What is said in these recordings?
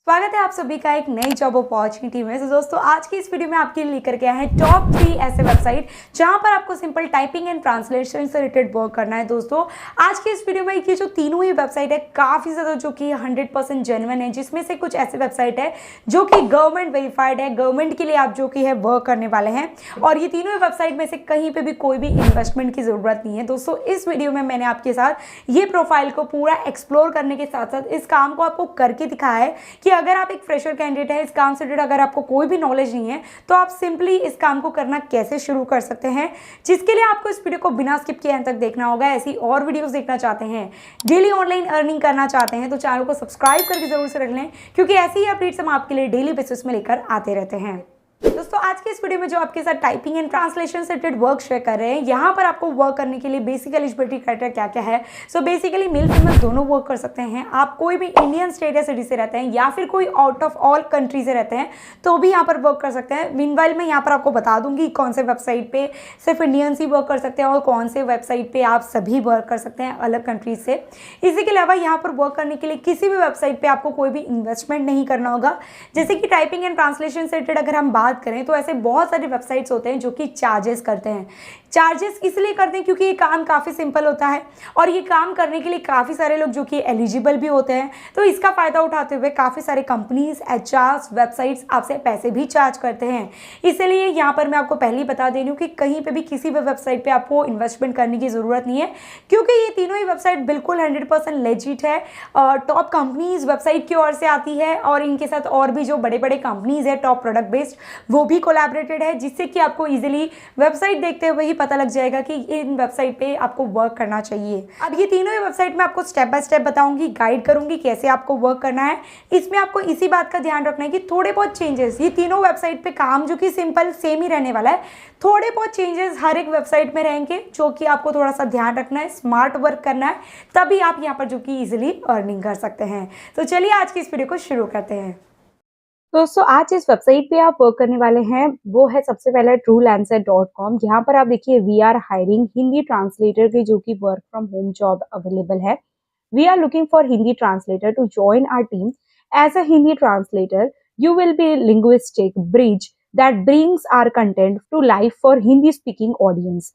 स्वागत है आप सभी का एक नई जॉब अपॉर्चुनिटी में। तो दोस्तों आज की इस वीडियो में आपके लिए लेकर के आए हैं टॉप 3 ऐसे वेबसाइट जहां पर आपको सिंपल टाइपिंग एंड ट्रांसलेशन से रिलेटेड वर्क करना है। दोस्तों आज की इस वीडियो में ये जो तीनों ही वेबसाइट है काफ़ी ज़्यादा जो कि 100% जेन्युइन है, जिसमें से कुछ ऐसे वेबसाइट है जो कि गवर्नमेंट वेरीफाइड है, गवर्नमेंट के लिए आप जो कि है वर्क करने वाले हैं। और ये तीनों ही वेबसाइट में से कहीं पर भी कोई भी इन्वेस्टमेंट की ज़रूरत नहीं है। दोस्तों इस वीडियो में मैंने आपके साथ ये प्रोफाइल को पूरा एक्सप्लोर करने के साथ साथ इस काम को आपको करके दिखाया है कि अगर आप एक फ्रेशर कैंडिडेट है, इस काम से रिलेटेड अगर आपको कोई भी नॉलेज नहीं है तो आप सिंपली इस काम को करना कैसे शुरू कर सकते हैं, जिसके लिए आपको इस वीडियो को बिना स्किप किए अंत तक देखना होगा। ऐसी और वीडियोस देखना चाहते हैं, डेली ऑनलाइन अर्निंग करना चाहते हैं तो चैनल को सब्सक्राइब करके जरूर से रख लें, क्योंकि ऐसी ही अपडेट्स हम आपके लिए डेली बेसिस में लेकर आते रहते हैं। दोस्तों आज के इस वीडियो में जो आपके साथ टाइपिंग एंड ट्रांसलेशन से रिलेटेड वर्क शेयर कर रहे हैं, यहाँ पर आपको वर्क करने के लिए बेसिक एलिजिबिलिटी क्राइटेरिया क्या क्या है। सो बेसिकली मेल फीमेल दोनों वर्क कर सकते हैं। आप कोई भी इंडियन स्टेट या सिटी से रहते हैं या फिर कोई आउट ऑफ ऑल कंट्री से रहते हैं तो भी यहाँ पर वर्क कर सकते हैं। मीनवाइल मैं यहाँ पर आपको बता दूंगी कौन से वेबसाइट पे सिर्फ इंडियंस ही वर्क कर सकते हैं और कौन से वेबसाइट पे आप सभी वर्क कर सकते हैं अलग कंट्रीज से। इसी के अलावा यहाँ पर वर्क करने के लिए किसी भी वेबसाइट पे आपको कोई भी इन्वेस्टमेंट नहीं करना होगा। जैसे कि टाइपिंग एंड ट्रांसलेशन से रिलेटेड अगर हम बात करें तो ऐसे बहुत सारे वेबसाइट्स होते हैं जो कि चार्जेस करते हैं। चार्जेस इसलिए करते हैं क्योंकि ये काम काफ़ी सिंपल होता है और ये काम करने के लिए काफ़ी सारे लोग जो कि एलिजिबल भी होते हैं, तो इसका फ़ायदा उठाते हुए काफ़ी सारे कंपनीज, एचआर्स, वेबसाइट्स आपसे पैसे भी चार्ज करते हैं। इसलिए यहाँ पर मैं आपको पहले ही बता दे रही हूँ कि कहीं पे भी किसी भी वेबसाइट पे आपको इन्वेस्टमेंट करने की ज़रूरत नहीं है, क्योंकि ये तीनों ही वेबसाइट बिल्कुल 100% लेजिट है। टॉप कंपनीज वेबसाइट की ओर से आती है और इनके साथ और भी जो बड़े बड़े कंपनीज है टॉप प्रोडक्ट बेस्ड वो भी कोलैबोरेटेड है, जिससे कि आपको इजीली वेबसाइट देखते हुए ही पता लग जाएगा कि इन वेबसाइट पे आपको वर्क करना चाहिए। अब ये तीनों ही वेबसाइट में आपको स्टेप बाय स्टेप बताऊंगी, गाइड करूंगी कैसे आपको वर्क करना है। इसमें आपको इसी बात का ध्यान रखना है कि थोड़े बहुत चेंजेस, ये तीनों वेबसाइट पे काम जो कि सिंपल सेम ही रहने वाला है, थोड़े बहुत चेंजेस हर एक वेबसाइट में रहेंगे जो कि आपको थोड़ा सा ध्यान रखना है, स्मार्ट वर्क करना है, तभी आप यहाँ पर जो कि इजिली अर्निंग कर सकते हैं। तो चलिए आज की इस वीडियो को शुरू करते हैं। दोस्तों आज इस वेबसाइट पे आप वर्क करने वाले हैं वो है सबसे पहले truelancer.com। यहाँ पर आप देखिए we are hiring Hindi translator की जो कि work from home job available है। We are looking for Hindi translator to join our team as a Hindi translator. You will be linguistic bridge that brings our content to life for Hindi speaking audience.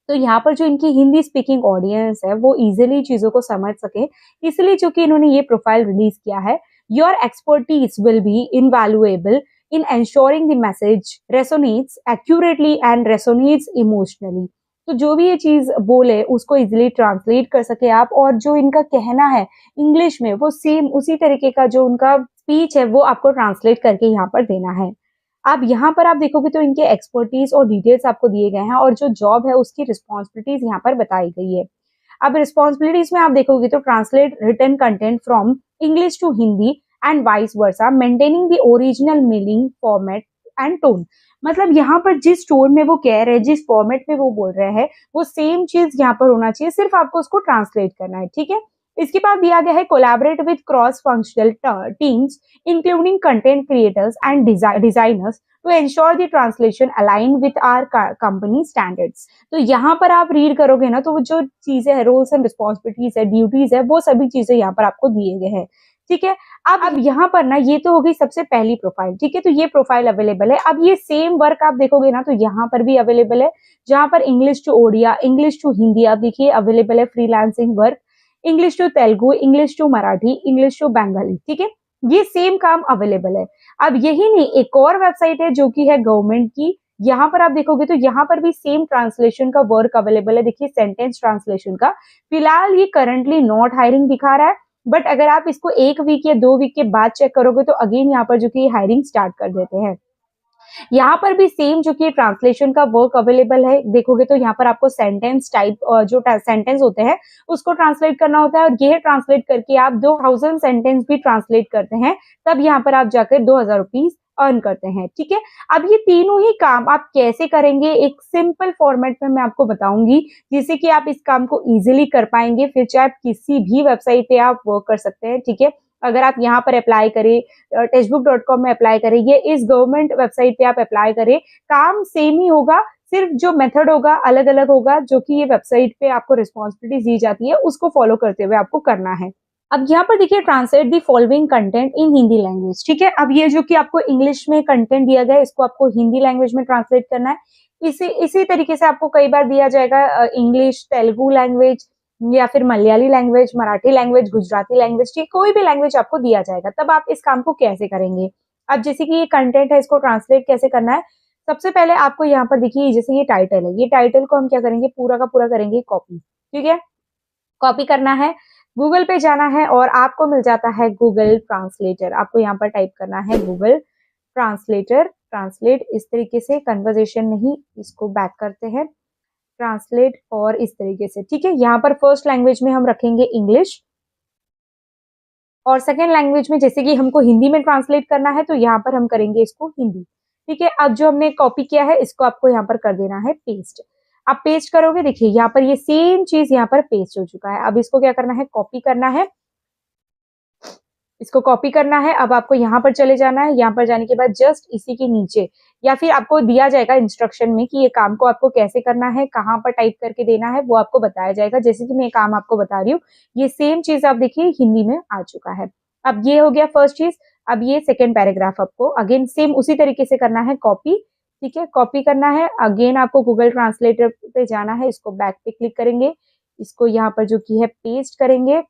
तो यहाँ पर जो इनकी Hindi speaking audience है वो easily चीजों को समझ सके, इसलिए जो कि इन्होंने ये प्रोफाइल रिलीज किया है। Your expertise will be invaluable in ensuring the message resonates accurately and resonates emotionally. तो जो भी ये चीज बोले उसको इजिली ट्रांसलेट कर सके आप, और जो इनका कहना है इंग्लिश में वो सेम उसी तरीके का जो उनका स्पीच है वो आपको ट्रांसलेट करके यहाँ पर देना है। आप यहाँ पर आप देखोगे तो इनके एक्सपर्टीज और डिटेल्स आपको दिए गए हैं और जो जॉब है उसकी रिस्पॉन्सिबिलिटीज यहाँ पर बताई गई है। अब रिस्पॉन्सिबिलिटीज में आप देखोगे तो translate written content from English to Hindi and vice versa, maintaining the original meaning format and tone. मतलब यहाँ पर जिस टोन में वो कह रहे हैं, जिस फॉर्मेट में वो बोल रहे हैं, वो सेम चीज यहाँ पर होना चाहिए, सिर्फ आपको उसको ट्रांसलेट करना है, ठीक है। इसके बाद दिया गया है collaborate with cross functional teams including content creators and designers to ensure the translation align with our company standards. तो यहाँ पर आप रीड करोगे ना तो वो जो चीजें है, रोल्स एंड रिस्पॉन्सिबिलिटीज है, ड्यूटीज है, वो सभी चीजें यहाँ पर आपको दिए गए हैं, ठीक है। अब यहाँ पर ना ये तो हो गई सबसे पहली प्रोफाइल, ठीक है। तो ये प्रोफाइल अवेलेबल है। अब ये सेम वर्क आप देखोगे ना तो यहाँ पर भी अवेलेबल है, जहाँ पर English to Odia, English to Hindi आप देखिए अवेलेबल है, freelancing work, English to Telugu, English to Marathi, English to Bengali, ठीक है। ये सेम काम अवेलेबल है। अब यही नहीं, एक और वेबसाइट है जो कि है गवर्नमेंट की। यहाँ पर आप देखोगे तो यहाँ पर भी सेम ट्रांसलेशन का वर्क अवेलेबल है। देखिए सेंटेंस ट्रांसलेशन का फिलहाल ये करंटली नॉट हायरिंग दिखा रहा है, बट अगर आप इसको 1 वीक या 2 वीक के बाद चेक करोगे तो अगेन यहाँ पर जो कि हायरिंग स्टार्ट कर देते हैं। यहाँ पर भी सेम जो कि ट्रांसलेशन का वर्क अवेलेबल है। देखोगे तो यहाँ पर आपको सेंटेंस टाइप जो सेंटेंस होते हैं उसको ट्रांसलेट करना होता है, और ये ट्रांसलेट करके आप 2000 सेंटेंस भी ट्रांसलेट करते हैं, तब यहाँ पर आप जाकर 2000 रुपीज अर्न करते हैं, ठीक है। अब ये तीनों ही काम आप कैसे करेंगे एक सिंपल फॉर्मेट में मैं आपको बताऊंगी, जिससे कि आप इस काम को इजीली कर पाएंगे, फिर चाहे आप किसी भी वेबसाइट पे आप वर्क कर सकते हैं, ठीक है। अगर आप यहाँ पर अप्लाई करें, textbook.com में अप्लाई करें, ये इस गवर्नमेंट वेबसाइट पे आप अप्लाई करें, काम सेम ही होगा, सिर्फ जो मेथड होगा अलग अलग होगा, जो कि ये वेबसाइट पे आपको रिस्पॉन्सिबिलिटी दी जाती है उसको फॉलो करते हुए आपको करना है। अब यहाँ पर देखिए translate the following content in Hindi language, ठीक है। अब ये जो कि आपको इंग्लिश में कंटेंट दिया गया है, इसको आपको हिंदी लैंग्वेज में ट्रांसलेट करना है। इसी तरीके से आपको कई बार दिया जाएगा इंग्लिश, तेलुगु लैंग्वेज या फिर Malayali language, Marathi language, Gujarati language, ठीक कोई भी लैंग्वेज आपको दिया जाएगा। तब आप इस काम को कैसे करेंगे? अब जैसे कि ये कंटेंट है, इसको ट्रांसलेट कैसे करना है? सबसे पहले आपको यहाँ पर देखिए जैसे ये टाइटल है, ये टाइटल को हम क्या करेंगे, पूरा का पूरा करेंगे कॉपी, ठीक है। कॉपी करना है, गूगल पे जाना है और आपको मिल जाता है गूगल ट्रांसलेटर। आपको यहाँ पर टाइप करना है गूगल ट्रांसलेटर, ट्रांसलेट इस तरीके से, कन्वर्सेशन नहीं, इसको बैक करते हैं, ट्रांसलेट और इस तरीके से, ठीक है। यहाँ पर फर्स्ट लैंग्वेज में हम रखेंगे इंग्लिश और सेकेंड लैंग्वेज में जैसे कि हमको हिंदी में ट्रांसलेट करना है तो यहाँ पर हम करेंगे इसको हिंदी, ठीक है। अब जो हमने कॉपी किया है इसको आपको यहाँ पर कर देना है पेस्ट। आप पेस्ट करोगे, देखिए यहाँ पर ये सेम चीज यहाँ पर पेस्ट हो चुका है। अब इसको क्या करना है, कॉपी करना है, इसको कॉपी करना है। अब आपको यहाँ पर चले जाना है, यहाँ पर जाने के बाद जस्ट इसी के नीचे या फिर आपको दिया जाएगा इंस्ट्रक्शन में कि ये काम को आपको कैसे करना है, कहाँ पर टाइप करके देना है, वो आपको बताया जाएगा। जैसे कि मैं काम आपको बता रही हूँ, ये सेम चीज आप देखिए हिंदी में आ चुका है। अब ये हो गया फर्स्ट चीज। अब ये सेकेंड पैराग्राफ आपको अगेन सेम उसी तरीके से करना है, कॉपी, ठीक है। कॉपी करना है, अगेन आपको गूगल ट्रांसलेटर पे जाना है, इसको बैक पे क्लिक करेंगे, इसको यहाँ पर जो की है पेस्ट करेंगे।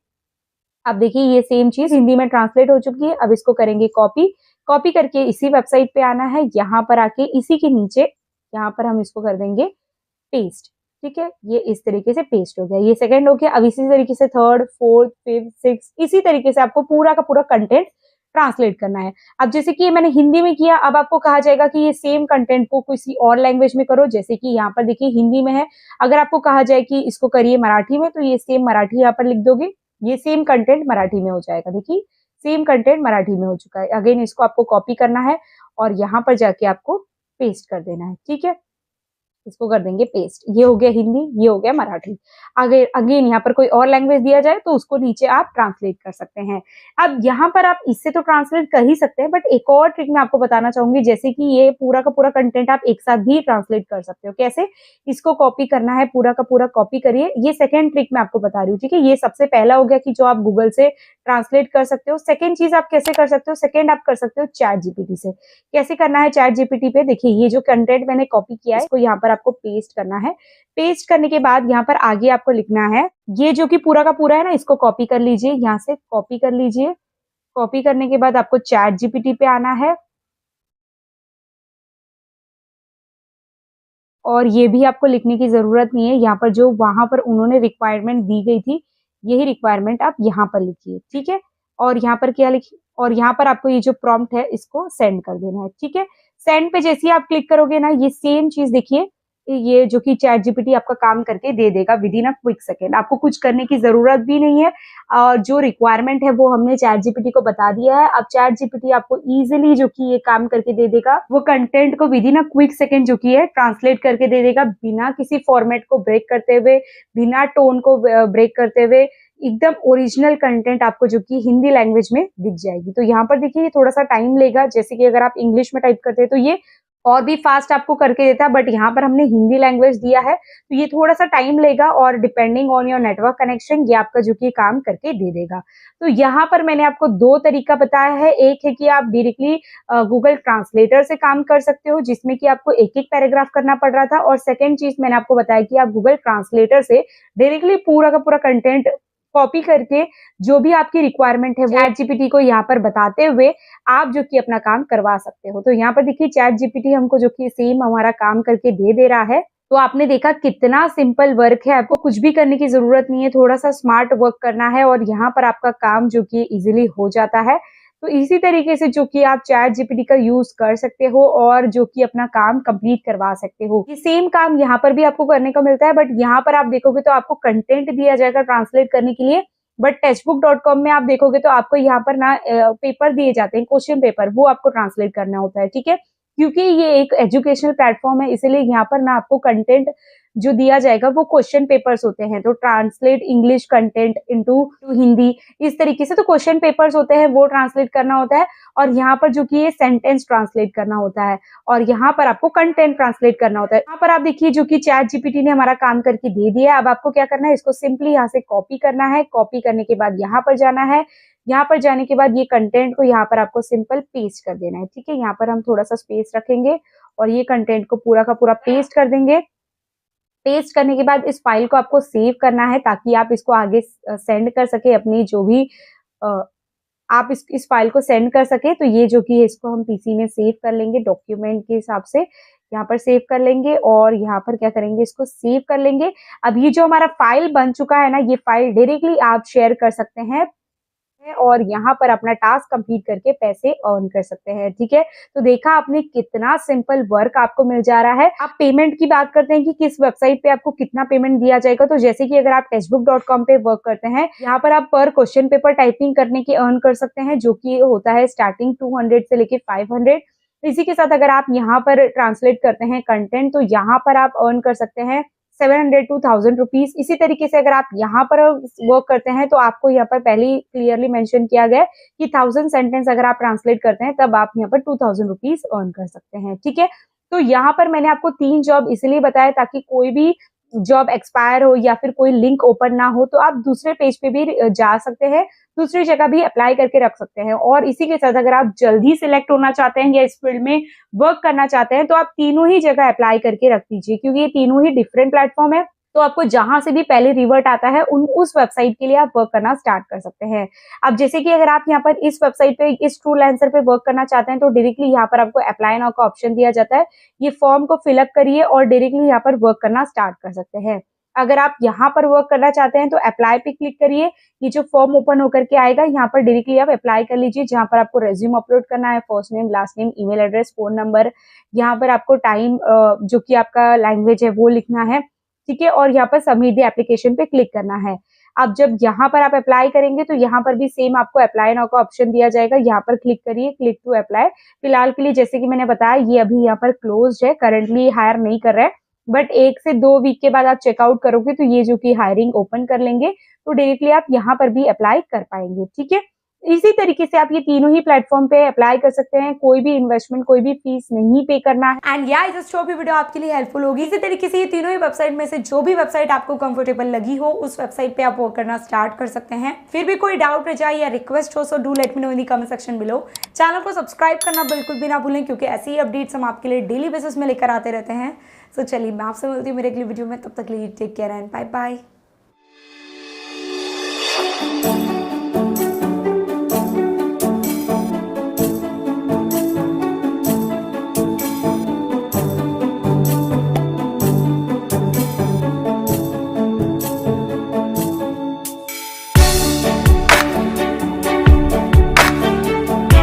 अब देखिए ये सेम चीज हिंदी में ट्रांसलेट हो चुकी है। अब इसको करेंगे कॉपी, कॉपी करके इसी वेबसाइट पे आना है, यहाँ पर आके इसी के नीचे यहाँ पर हम इसको कर देंगे पेस्ट, ठीक है। ये इस तरीके से पेस्ट हो गया, ये सेकंड हो गया। अब इसी तरीके से थर्ड, फोर्थ, फिफ्थ, सिक्स, इसी तरीके से आपको पूरा का पूरा कंटेंट ट्रांसलेट करना है। अब जैसे कि मैंने हिंदी में किया, अब आपको कहा जाएगा कि ये सेम कंटेंट को किसी और लैंग्वेज में करो। जैसे कि यहाँ पर देखिए हिंदी में है, अगर आपको कहा जाए कि इसको करिए मराठी में, तो ये सेम मराठी यहाँ पर लिख दोगे, ये सेम कंटेंट मराठी में हो जाएगा। देखिए सेम कंटेंट मराठी में हो चुका है। अगेन इसको आपको कॉपी करना है और यहाँ पर जाके आपको पेस्ट कर देना है, ठीक है। इसको कर देंगे पेस्ट। ये हो गया हिंदी, ये हो गया मराठी। अगेन यहाँ पर कोई और लैंग्वेज दिया जाए तो उसको नीचे आप ट्रांसलेट कर सकते हैं। अब यहाँ पर आप इससे तो ट्रांसलेट कर ही सकते हैं, बट एक और ट्रिक मैं आपको बताना चाहूंगी, जैसे कि ये पूरा का पूरा कंटेंट आप एक साथ भी ट्रांसलेट कर सकते हो। कैसे? इसको कॉपी करना है, पूरा का पूरा कॉपी करिए। ये सेकेंड ट्रिक मैं आपको बता रही हूँ, ठीक है। ये सबसे पहला हो गया कि जो आप गूगल से ट्रांसलेट कर सकते हो। सेकेंड चीज आप कैसे कर सकते हो, सेकेंड आप कर सकते हो चैट जीपीटी से। कैसे करना है चैट जीपीटी पे, देखिए ये जो कंटेंट मैंने कॉपी किया है इसको यहाँ पर आपको पेस्ट करना है। पेस्ट करने के बाद यहाँ पर आगे आपको लिखना है, ये जो कि पूरा का पूरा है ना, इसको कॉपी कर लीजिए, यहाँ से कॉपी कर लीजिए। कॉपी करने के बाद आपको चैट जीपीटी पे आना है और ये भी आपको लिखने की जरूरत नहीं है। यहाँ पर जो वहां पर उन्होंने रिक्वायरमेंट दी गई थी, यही रिक्वायरमेंट आप यहाँ पर लिखिए, ठीक है। और यहाँ पर क्या लिखिए, और यहाँ पर आपको ये जो प्रॉम्प्ट है इसको सेंड कर देना है, ठीक है। सेंड पे जैसे ही आप क्लिक करोगे ना, ये सेम चीज देखिए, ये जो कि चैट जीपीटी आपका काम करके दे देगा with in a quick second. आपको कुछ करने की जरूरत भी नहीं है और जो रिक्वायरमेंट है वो हमने चैट जीपीटी को बता दिया है। अब चैट जीपीटी आपको इजीली जो कि ये काम करके दे देगा, वो कंटेंट को with in a quick second जो कि है ट्रांसलेट करके दे देगा, बिना किसी फॉर्मेट को ब्रेक करते हुए, बिना टोन को ब्रेक करते हुए, एकदम ओरिजिनल कंटेंट आपको जो कि हिंदी लैंग्वेज में दिख जाएगी। तो यहाँ पर देखिए ये थोड़ा सा टाइम लेगा, जैसे कि अगर आप इंग्लिश में टाइप करते हैं तो ये और भी फास्ट आपको करके देता है, बट यहाँ पर हमने हिंदी लैंग्वेज दिया है तो ये थोड़ा सा टाइम लेगा और depending on your network connection ये आपका जो कि काम करके दे देगा। तो यहाँ पर मैंने आपको दो तरीका बताया है। एक है कि आप डायरेक्टली गूगल ट्रांसलेटर से काम कर सकते हो, जिसमें कि आपको एक एक पैराग्राफ करना पड़ रहा था, और सेकेंड चीज मैंने आपको बताया कि आप गूगल ट्रांसलेटर से डायरेक्टली पूरा का पूरा कंटेंट कॉपी करके जो भी आपकी रिक्वायरमेंट है चैट जीपीटी को यहाँ पर बताते हुए आप जो कि अपना काम करवा सकते हो। तो यहाँ पर देखिए चैट जीपीटी हमको जो कि सेम हमारा काम करके दे रहा है। तो आपने देखा कितना सिंपल वर्क है, आपको कुछ भी करने की जरूरत नहीं है, थोड़ा सा स्मार्ट वर्क करना है और यहाँ पर आपका काम जो कि इजीली हो जाता है। तो इसी तरीके से जो कि आप चैट जीपीटी का यूज कर सकते हो और जो कि अपना काम कंप्लीट करवा सकते हो। ये सेम काम यहाँ पर भी आपको करने को मिलता है, बट यहाँ पर आप देखोगे तो आपको कंटेंट दिया जाएगा ट्रांसलेट करने के लिए, बट टेक्स्टबुक.com में आप देखोगे तो आपको यहाँ पर ना पेपर दिए जाते हैं, क्वेश्चन पेपर, वो आपको ट्रांसलेट करना होता है, ठीक है। क्योंकि ये एक एजुकेशनल प्लेटफॉर्म है, इसीलिए यहाँ पर ना आपको कंटेंट जो दिया जाएगा वो क्वेश्चन पेपर्स होते हैं। तो translate English content into Hindi, इस तरीके से तो क्वेश्चन पेपर्स होते हैं वो ट्रांसलेट करना होता है। और यहाँ पर जो कि ये सेंटेंस ट्रांसलेट करना होता है और यहाँ पर आपको कंटेंट ट्रांसलेट करना होता है। यहाँ पर आप देखिए जो कि चैट जीपीटी ने हमारा काम करके दे दिया है। अब आपको क्या करना है, इसको सिंपली यहाँ से कॉपी करना है। कॉपी करने के बाद यहाँ पर जाना है। यहाँ पर जाने के बाद ये कंटेंट को यहाँ पर आपको सिंपल पेस्ट कर देना है। ठीक है, यहाँ पर हम थोड़ा सा स्पेस रखेंगे और ये कंटेंट को पूरा का पूरा पेस्ट कर देंगे। पेस्ट करने के बाद इस फाइल को आपको सेव करना है ताकि आप इसको आगे सेंड कर सके अपनी जो भी आप इस फाइल को सेंड कर सके। तो ये जो कि है इसको हम पीसी में सेव कर लेंगे, डॉक्यूमेंट के हिसाब से यहाँ पर सेव कर लेंगे और यहाँ पर क्या करेंगे, इसको सेव कर लेंगे। अब ये जो हमारा फाइल बन चुका है ना, ये फाइल डायरेक्टली आप शेयर कर सकते हैं और यहाँ पर अपना टास्क कंप्लीट करके पैसे अर्न कर सकते हैं। ठीक है, तो देखा आपने कितना सिंपल वर्क आपको मिल जा रहा है। आप पेमेंट की बात करते हैं कि किस वेबसाइट पे आपको कितना पेमेंट दिया जाएगा। तो जैसे कि अगर आप टेक्स्टबुक.com पे वर्क करते हैं, यहाँ पर आप पर क्वेश्चन पेपर टाइपिंग करने के अर्न कर सकते हैं, जो कि होता है स्टार्टिंग 200 से लेके 500। इसी के साथ अगर आप यहाँ पर ट्रांसलेट करते हैं कंटेंट, तो यहाँ पर आप अर्न कर सकते हैं 700 to 1000 रुपीज। इसी तरीके से अगर आप यहाँ पर वर्क करते हैं तो आपको यहाँ पर पहले ही क्लियरली मेंशन किया गया है कि 1000 सेंटेंस अगर आप ट्रांसलेट करते हैं तब आप यहाँ पर 2000 रुपीज अर्न कर सकते हैं। ठीक है, तो यहाँ पर मैंने आपको 3 जॉब इसलिए बताया ताकि कोई भी जॉब एक्सपायर हो या फिर कोई लिंक ओपन ना हो तो आप दूसरे पेज पे भी जा सकते हैं, दूसरी जगह भी अप्लाई करके रख सकते हैं। और इसी के साथ अगर आप जल्दी सिलेक्ट होना चाहते हैं या इस फील्ड में वर्क करना चाहते हैं तो आप तीनों ही जगह अप्लाई करके रख दीजिए, क्योंकि ये तीनों ही डिफरेंट प्लेटफॉर्म है। तो आपको जहां से भी पहले रिवर्ट आता है उस वेबसाइट के लिए आप वर्क करना स्टार्ट कर सकते हैं। अब जैसे कि अगर आप यहाँ पर इस वेबसाइट पे इस ट्रूलेंसर पे वर्क करना चाहते हैं तो डायरेक्टली यहाँ पर आपको अप्लाई नाउ का ऑप्शन दिया जाता है। ये फॉर्म को फिलअप करिए और डायरेक्टली यहाँ पर वर्क करना स्टार्ट कर सकते हैं। अगर आप यहाँ पर वर्क करना चाहते हैं तो अप्लाई पे क्लिक करिए। ये जो फॉर्म ओपन होकर के आएगा यहाँ पर डायरेक्टली आप अप्लाई कर लीजिए, जहाँ पर आपको रेज्यूम अपलोड करना है, first name, last name, email address, phone number. यहाँ पर आपको टाइम जो कि आपका लैंग्वेज है वो लिखना है। ठीक है, और यहाँ पर सबमिट द एप्लीकेशन पे क्लिक करना है। अब जब यहाँ पर आप अप्लाई करेंगे तो यहाँ पर भी सेम आपको अप्लाई नाउ का ऑप्शन दिया जाएगा। यहाँ पर क्लिक करिए, क्लिक टू अप्लाई। फिलहाल के लिए जैसे कि मैंने बताया ये अभी यहाँ पर क्लोज्ड है, करंटली हायर नहीं कर रहा है, बट 1 से 2 वीक के बाद आप चेकआउट करोगे तो ये जो कि हायरिंग ओपन कर लेंगे तो डायरेक्टली आप यहाँ पर भी अप्लाई कर पाएंगे। ठीक है, इसी तरीके से आप ये तीनों ही प्लेटफॉर्म पे अप्लाई कर सकते हैं, कोई भी इन्वेस्टमेंट, कोई भी फीस नहीं पे करना है। एंड या इस भी वीडियो आपके लिए हेल्पफुल होगी। इसी तरीके से ये तीनों ही वेबसाइट में से जो भी वेबसाइट आपको कंफर्टेबल लगी हो उस वेबसाइट पे आप वर्क करना स्टार्ट कर सकते हैं। फिर भी कोई डाउट रह जाए या रिक्वेस्ट हो so do let me know in the comment section below. Channel को सब्सक्राइब करना बिल्कुल भी ना भूलें, क्योंकि ऐसी ही अपडेट्स हम आपके लिए डेली बेसिस में लेकर आते रहते हैं। सो चलिए मैं आपसे मिलती हूँ मेरे अगली वीडियो में, तब तक के लिए take care and bye bye.